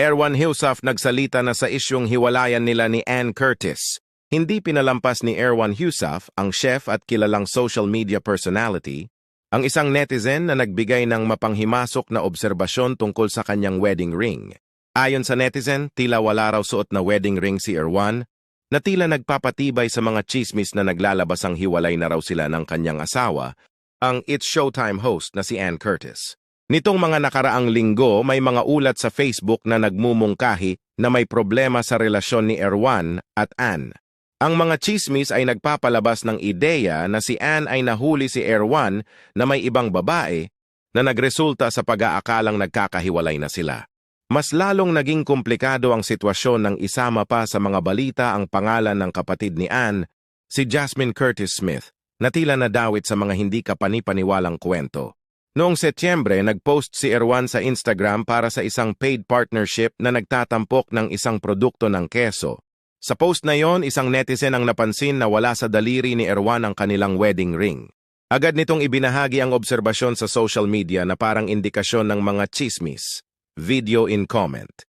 Erwan Heussaff nagsalita na sa isyung hiwalayan nila ni Ann Curtis. Hindi pinalampas ni Erwan Heussaff, ang chef at kilalang social media personality, ang isang netizen na nagbigay ng mapanghimasok na obserbasyon tungkol sa kanyang wedding ring. Ayon sa netizen, tila wala raw suot na wedding ring si Erwan, na tila nagpapatibay sa mga chismis na naglalabas ang hiwalay na raw sila ng kanyang asawa, ang It's Showtime host na si Ann Curtis. Nitong mga nakaraang linggo, may mga ulat sa Facebook na nagmumungkahi na may problema sa relasyon ni Erwan at Ann. Ang mga chismis ay nagpapalabas ng ideya na si Ann ay nahuli si Erwan na may ibang babae na nagresulta sa pag-aakalang nagkakahiwalay na sila. Mas lalong naging komplikado ang sitwasyon nang isama pa sa mga balita ang pangalan ng kapatid ni Ann, si Jasmine Curtis Smith, na tila nadawit sa mga hindi kapanipaniwalang kwento. Noong Setyembre, nag-post si Erwan sa Instagram para sa isang paid partnership na nagtatampok ng isang produkto ng keso. Sa post na yon, isang netizen ang napansin na wala sa daliri ni Erwan ang kanilang wedding ring. Agad nitong ibinahagi ang obserbasyon sa social media na parang indikasyon ng mga chismis. Video in comment.